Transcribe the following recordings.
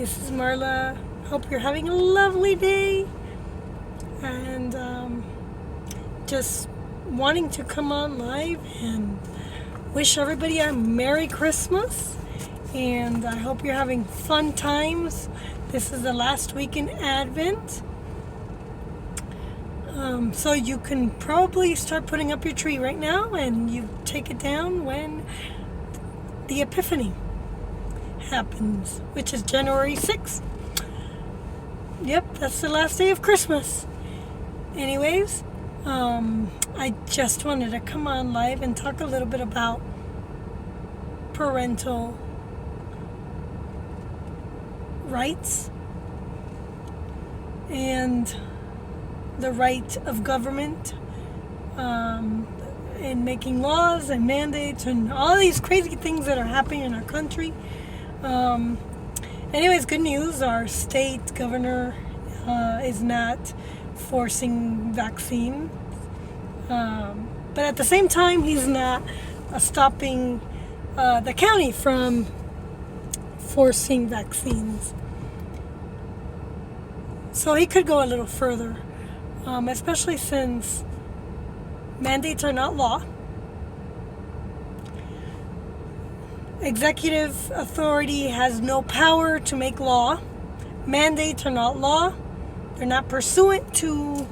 This is Marla. Hope you're having a lovely day. And just wanting to come on live and wish everybody a Merry Christmas. And I hope you're having fun times. This is the last week in Advent. So you can probably start putting up your tree right now, and you take it down when the Epiphany happens, which is January 6th. Yep, that's the last day of Christmas. Anyways, I just wanted to come on live and talk a little bit about parental rights and the right of government in making laws and mandates and all these crazy things that are happening in our country. Anyways, good news. Our state governor is not forcing vaccine. But at the same time, he's not stopping the county from forcing vaccines. So he could go a little further, especially since mandates are not law. Executive authority has no power to make law. Mandates are not law. They're not pursuant to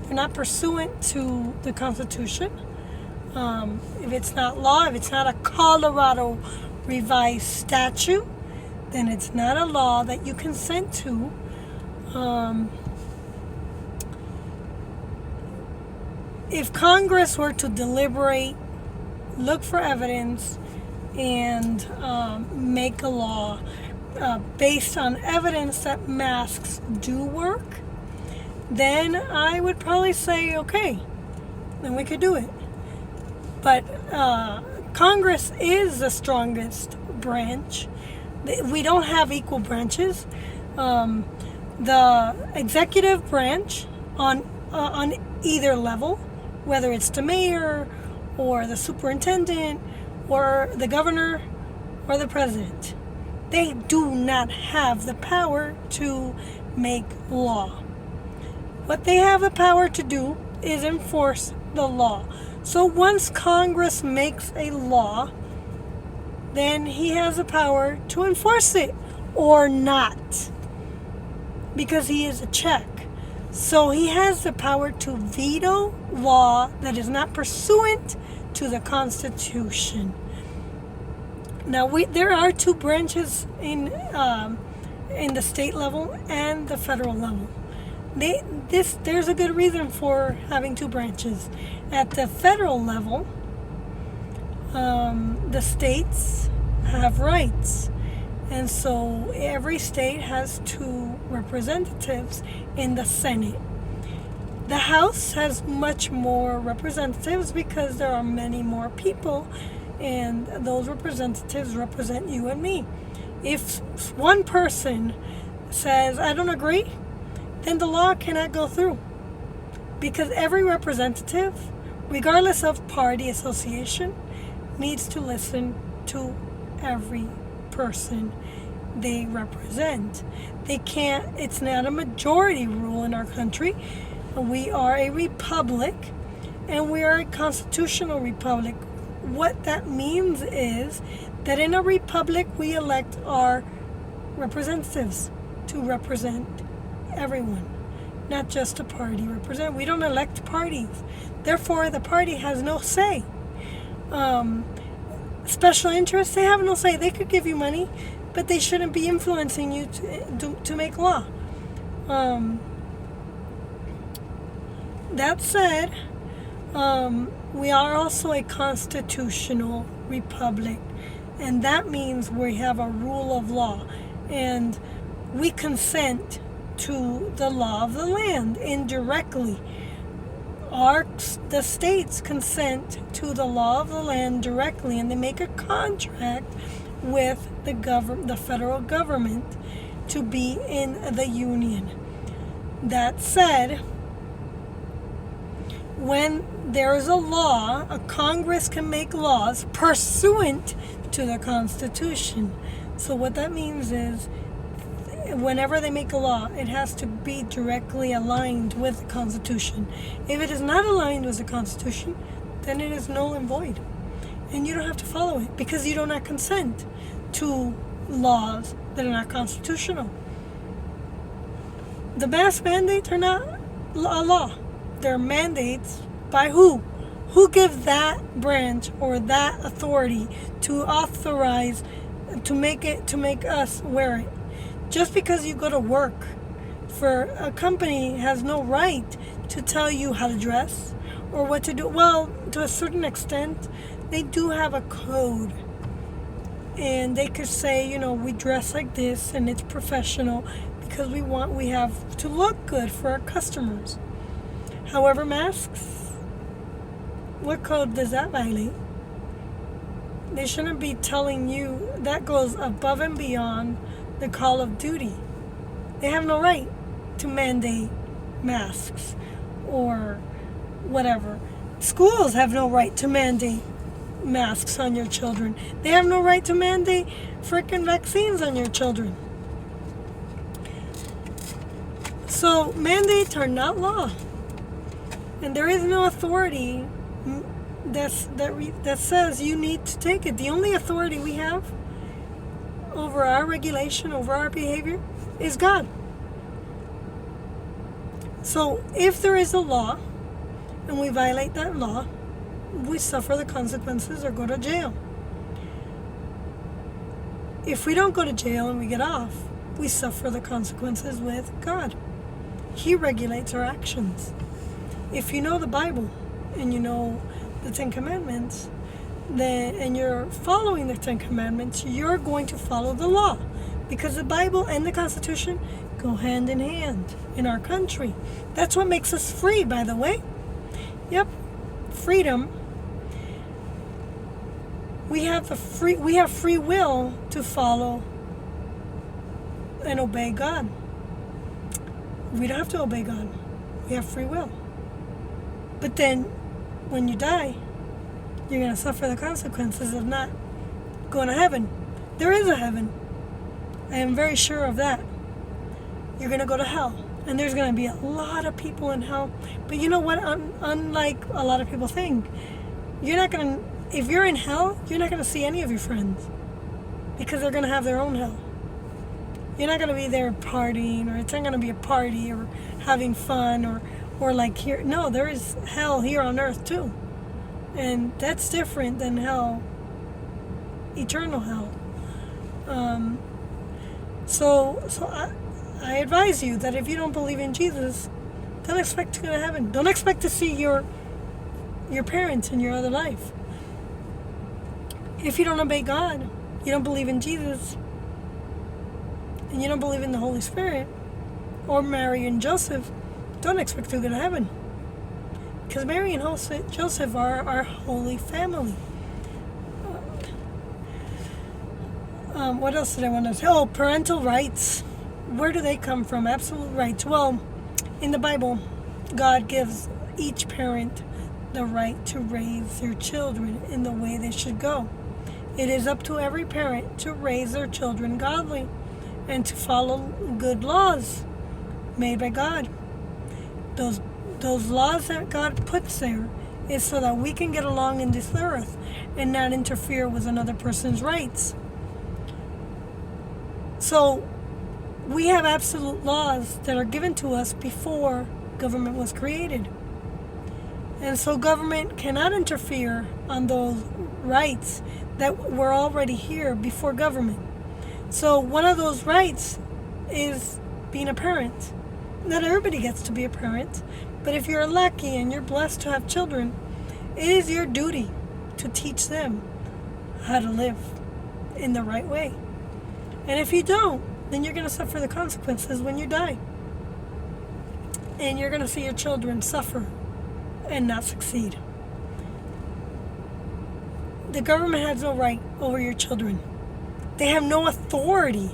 the Constitution. If it's not law, if it's not a Colorado revised statute, then it's not a law that you consent to. If Congress were to deliberate, look for evidence, and make a law based on evidence that masks do work, then I would probably say, okay, then we could do it. But Congress is the strongest branch. We don't have equal branches. The executive branch on either level, whether it's the mayor or the superintendent or the governor or the president, they do not have the power to make law. What they have the power to do is enforce the law. So once Congress makes a law, then he has the power to enforce it or not, because he is a check. So he has the power to veto law that is not pursuant to the Constitution. Now, there are two branches in the state level and the federal level. There's a good reason for having two branches. At the federal level, the states have rights. And so every state has two representatives in the Senate. The House has much more representatives because there are many more people, and those representatives represent you and me. If one person says, I don't agree, then the law cannot go through. Because every representative, regardless of party affiliation, needs to listen to every person they represent. They can't, it's not a majority rule in our country. We are a republic, and we are a constitutional republic. What that means is that in a republic, we elect our representatives to represent everyone, not just a party represent. We don't elect parties. Therefore, the party has no say. Special interests, they have no say. They could give you money, but they shouldn't be influencing you to make law. That said, we are also a constitutional republic, and that means we have a rule of law, and we consent to the law of the land indirectly. The states consent to the law of the land directly, and they make a contract with the federal government to be in the union. That said, when there is a law, a Congress can make laws pursuant to the Constitution. So what that means is whenever they make a law, it has to be directly aligned with the Constitution. If it is not aligned with the Constitution, then it is null and void. And you don't have to follow it because you do not consent to laws that are not constitutional. The mask mandates are not a law. They're mandates by who? Who gives that branch or that authority to authorize to make us wear it? Just because you go to work for a company has no right to tell you how to dress or what to do. Well, to a certain extent, they do have a code. And they could say, we dress like this and it's professional because we have to look good for our customers. However, masks, what code does that violate? They shouldn't be telling you. That goes above and beyond the call of duty. They have no right to mandate masks or whatever. Schools have no right to mandate masks on your children. They have no right to mandate freaking vaccines on your children. So mandates are not law. And there is no authority that says you need to take it. The only authority we have over our regulation, over our behavior, is God. So if there is a law and we violate that law, we suffer the consequences or go to jail. If we don't go to jail and we get off, we suffer the consequences with God. He regulates our actions. If you know the Bible and you know the Ten Commandments, and you're following the Ten Commandments, you're going to follow the law, because the Bible and the Constitution go hand in hand in our country. That's what makes us free, by the way. Yep, freedom. We have free will to follow and obey God. We don't have to obey God. We have free will. But then, when you die, you're going to suffer the consequences of not going to heaven. There is a heaven. I am very sure of that. You're going to go to hell. And there's going to be a lot of people in hell. But you know what? Unlike a lot of people think, if you're in hell, you're not going to see any of your friends. Because they're going to have their own hell. You're not going to be there partying, or it's not going to be a party, or having fun, or like here. No, there is hell here on earth too. And that's different than hell, eternal hell. So I advise you that if you don't believe in Jesus, don't expect to go to heaven. Don't expect to see your parents in your other life. If you don't obey God, you don't believe in Jesus, and you don't believe in the Holy Spirit, or Mary and Joseph, don't expect to go to heaven. Because Mary and Joseph are our holy family. What else did I want to say? Oh, parental rights. Where do they come from? Absolute rights. Well, in the Bible, God gives each parent the right to raise their children in the way they should go. It is up to every parent to raise their children godly and to follow good laws made by God. Those laws that God puts there is so that we can get along in this earth and not interfere with another person's rights. So we have absolute laws that are given to us before government was created. And so government cannot interfere on those rights that were already here before government. So one of those rights is being a parent. Not everybody gets to be a parent, but if you're lucky and you're blessed to have children, it is your duty to teach them how to live in the right way. And if you don't, then you're going to suffer the consequences when you die. And you're going to see your children suffer and not succeed. The government has no right over your children. They have no authority.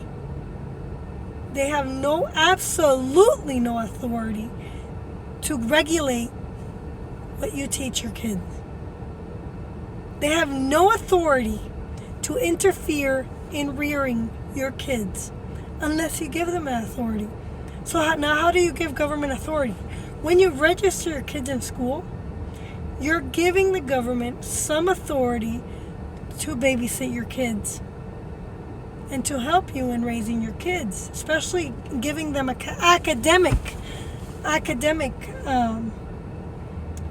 They have absolutely no authority to regulate what you teach your kids. They have no authority to interfere in rearing your kids unless you give them that authority. So now how do you give government authority? When you register your kids in school, you're giving the government some authority to babysit your kids and to help you in raising your kids, especially giving them academic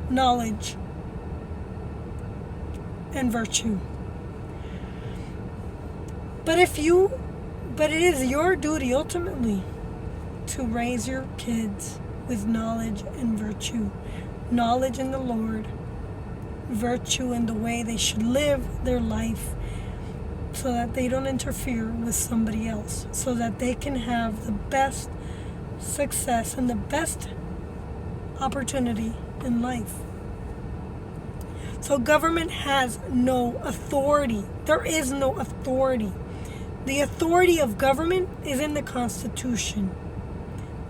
knowledge and virtue. But it is your duty ultimately to raise your kids with knowledge and virtue. Knowledge in the Lord, virtue in the way they should live their life, so that they don't interfere with somebody else, so that they can have the best success and the best opportunity in life. So government has no authority. There is no authority. The authority of government is in the Constitution.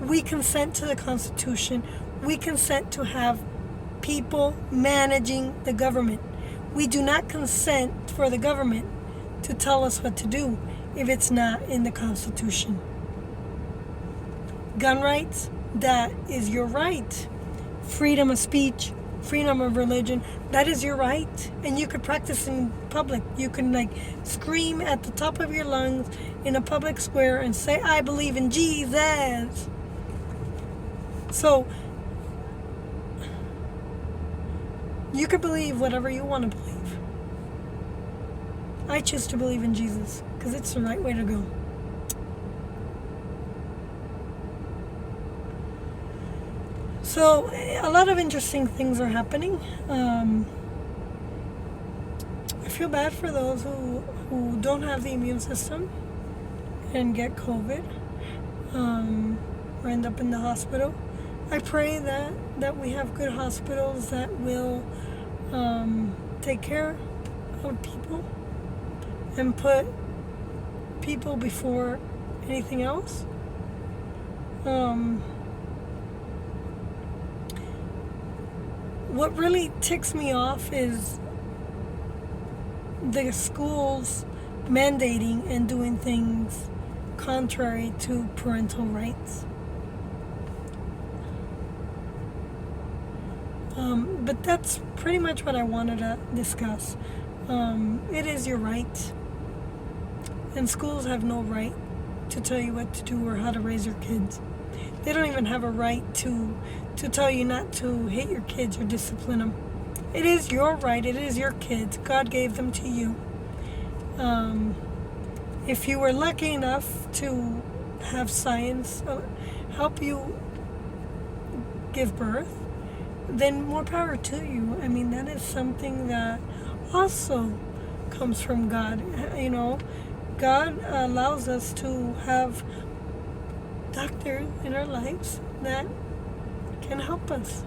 We consent to the Constitution. We consent to have people managing the government. We do not consent for the government to tell us what to do if it's not in the Constitution. Gun rights, that is your right. Freedom of speech, freedom of religion, that is your right. And you could practice in public. You can scream at the top of your lungs in a public square and say, I believe in Jesus. So you could believe whatever you want to believe. I choose to believe in Jesus because it's the right way to go. So a lot of interesting things are happening. I feel bad for those who don't have the immune system and get COVID or end up in the hospital. I pray that we have good hospitals that will take care of people and put people before anything else. What really ticks me off is the schools mandating and doing things contrary to parental rights. But that's pretty much what I wanted to discuss. It is your right. And schools have no right to tell you what to do or how to raise your kids. They don't even have a right to tell you not to hit your kids or discipline them. It is your right. It is your kids. God gave them to you. If you were lucky enough to have science help you give birth, then more power to you. I mean, that is something that also comes from God. God allows us to have doctors in our lives that can help us.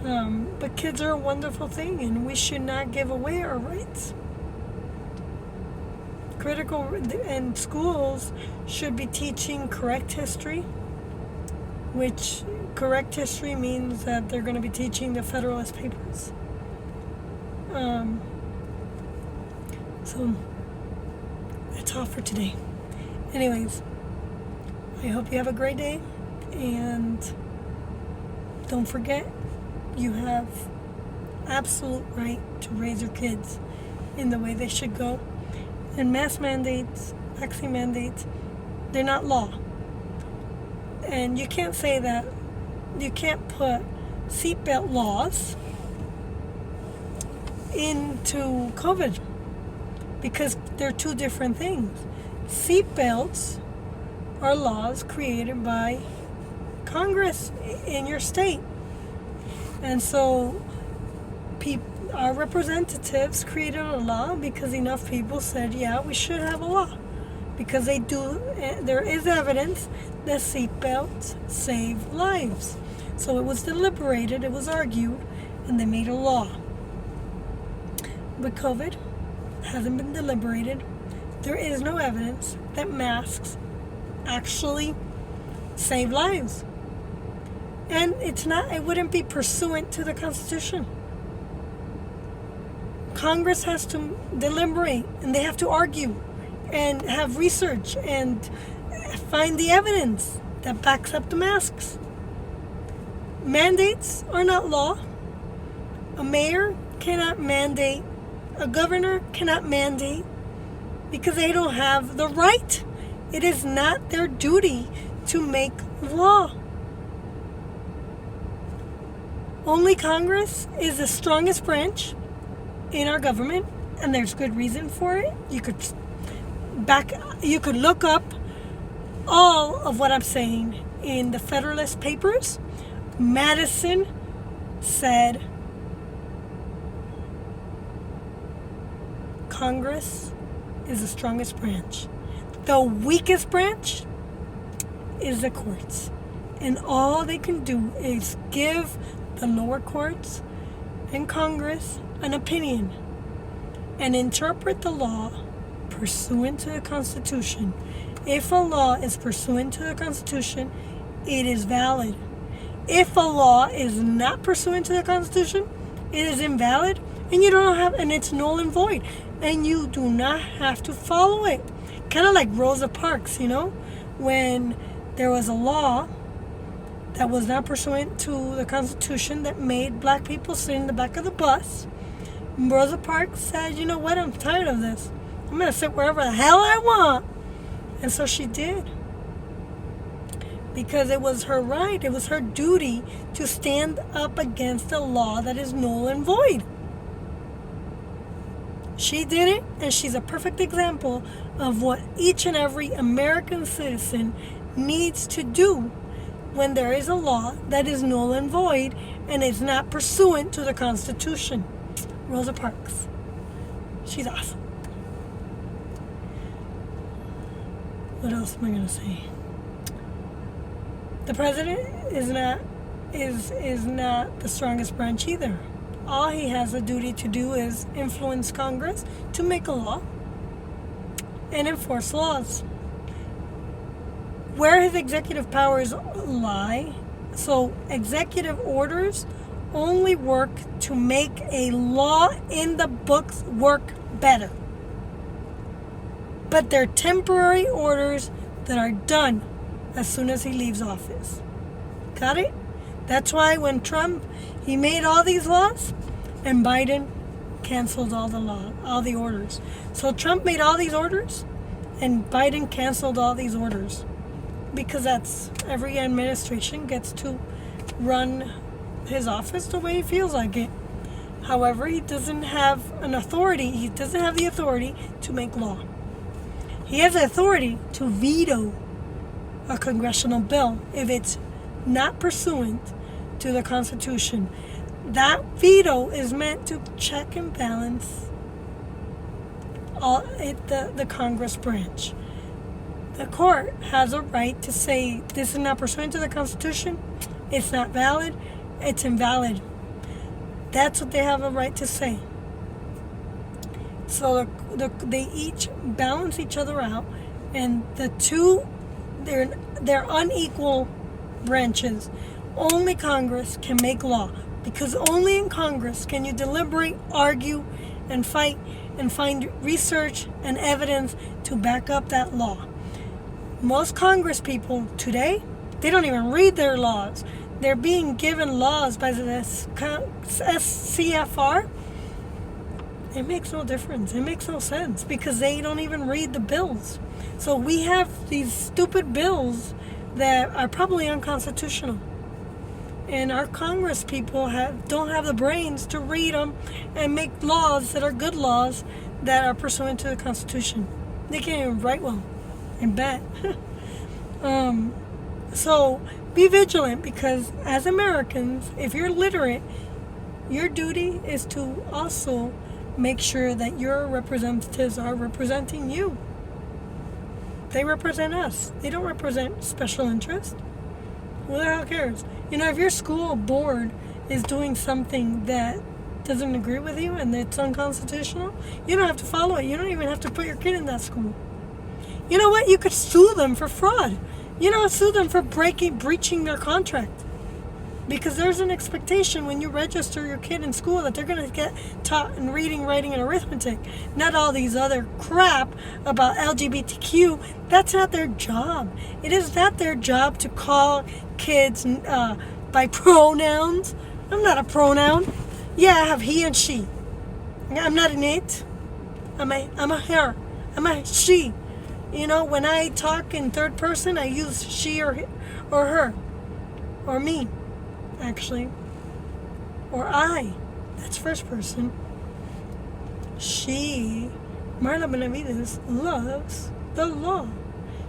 But kids are a wonderful thing, and we should not give away our rights. And schools should be teaching correct history, which correct history means that they're going to be teaching the Federalist Papers. So that's all for today. Anyways, I hope you have a great day, and don't forget, you have absolute right to raise your kids in the way they should go. And mask mandates, vaccine mandates, they're not law. And you can't say that. You can't put seatbelt laws into COVID because they're two different things. Seatbelts are laws created by Congress in your state. And so our representatives created a law because enough people said, yeah, we should have a law. Because there is evidence that seatbelts save lives. So it was deliberated, it was argued, and they made a law. But COVID hasn't been deliberated. There is no evidence that masks actually save lives. And it wouldn't be pursuant to the Constitution. Congress has to deliberate, and they have to argue. and have research and find the evidence that backs up the masks. Mandates are not law. A mayor cannot mandate. A governor cannot mandate because they don't have the right. It is not their duty to make law. Only Congress is the strongest branch in our government, and there's good reason for it. You could look up all of what I'm saying in the Federalist Papers. Madison said Congress is the strongest branch. The weakest branch is the courts. And all they can do is give the lower courts and Congress an opinion and interpret the law pursuant to the Constitution. If a law is pursuant to the Constitution, it is valid. If a law is not pursuant to the Constitution, it is invalid, and it's null and void, and you do not have to follow it. Kind of like Rosa Parks, when there was a law that was not pursuant to the Constitution that made black people sit in the back of the bus. Rosa Parks said, you know what, I'm tired of this. I'm going to sit wherever the hell I want. And so she did. Because it was her right, it was her duty to stand up against a law that is null and void. She did it, and she's a perfect example of what each and every American citizen needs to do when there is a law that is null and void and is not pursuant to the Constitution. Rosa Parks. She's awesome. What else am I going to say? The president is not the strongest branch either. All he has a duty to do is influence Congress to make a law and enforce laws. Where his executive powers lie, so executive orders only work to make a law in the books work better. But they're temporary orders that are done as soon as he leaves office. Got it? That's why when Trump, he made all these laws, and Biden canceled all the orders. So Trump made all these orders, and Biden canceled all these orders. Because that's, every administration gets to run his office the way he feels like it. However, he doesn't have the authority to make law. He has the authority to veto a congressional bill if it's not pursuant to the Constitution. That veto is meant to check and balance the Congress branch. The court has a right to say this is not pursuant to the Constitution, it's not valid, it's invalid. That's what they have a right to say. So they each balance each other out, and the two, they're unequal branches. Only Congress can make law, because only in Congress can you deliberate, argue, and fight, and find research and evidence to back up that law. Most Congress people today, they don't even read their laws. They're being given laws by the SCFR. It makes no difference. It makes no sense because they don't even read the bills. So we have these stupid bills that are probably unconstitutional. And our Congress people don't have the brains to read them and make laws that are good laws that are pursuant to the Constitution. They can't even write well. I bet. So be vigilant, because as Americans, if you're literate, your duty is to also make sure that your representatives are representing you. They represent us. They don't represent special interest. Who the hell cares? If your school board is doing something that doesn't agree with you and it's unconstitutional, you don't have to follow it. You don't even have to put your kid in that school. You know what? You could sue them for fraud. Sue them for breaching their contract. Because there's an expectation when you register your kid in school that they're going to get taught in reading, writing, and arithmetic. Not all these other crap about LGBTQ. That's not their job. It is not their job to call kids by pronouns. I'm not a pronoun. Yeah, I have he and she. I'm not an it. I'm a her. I'm a she. You know, when I talk in third person, I use she or her. Or me, actually. Or I. That's first person. She, Marla Benavides, loves the law.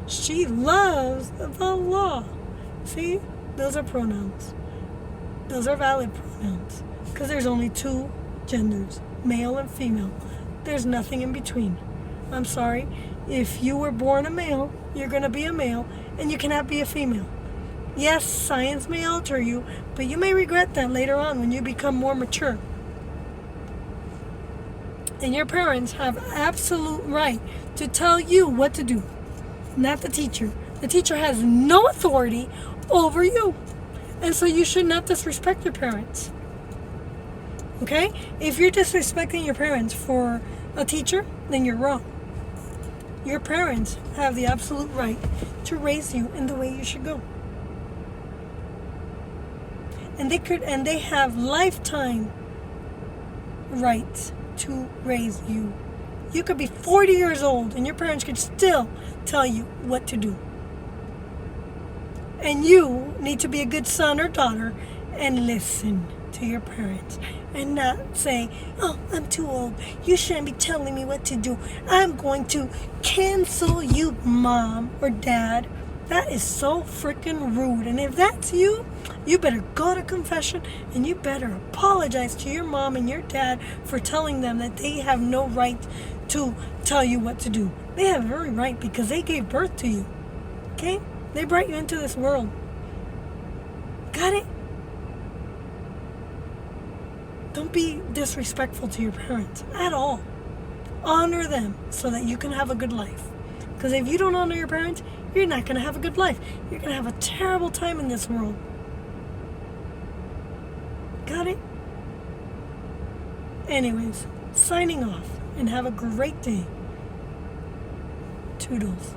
She loves the law. See? Those are pronouns. Those are valid pronouns. Because there's only two genders, male and female. There's nothing in between. I'm sorry. If you were born a male, you're going to be a male, and you cannot be a female. Yes, science may alter you, but you may regret that later on when you become more mature. And your parents have absolute right to tell you what to do, not the teacher. The teacher has no authority over you. And so you should not disrespect your parents. Okay? If you're disrespecting your parents for a teacher, then you're wrong. Your parents have the absolute right to raise you in the way you should go. And they have lifetime rights to raise you. You could be 40 years old and your parents could still tell you what to do. And you need to be a good son or daughter and listen to your parents and not say, oh, I'm too old. You shouldn't be telling me what to do. I'm going to cancel you, mom or dad. That is so freaking rude. And if that's you, you better go to confession and you better apologize to your mom and your dad for telling them that they have no right to tell you what to do. They have every right because they gave birth to you. Okay? They brought you into this world. Got it? Don't be disrespectful to your parents at all. Honor them so that you can have a good life. Because if you don't honor your parents, you're not going to have a good life. You're going to have a terrible time in this world. Got it? Anyways, signing off and have a great day. Toodles.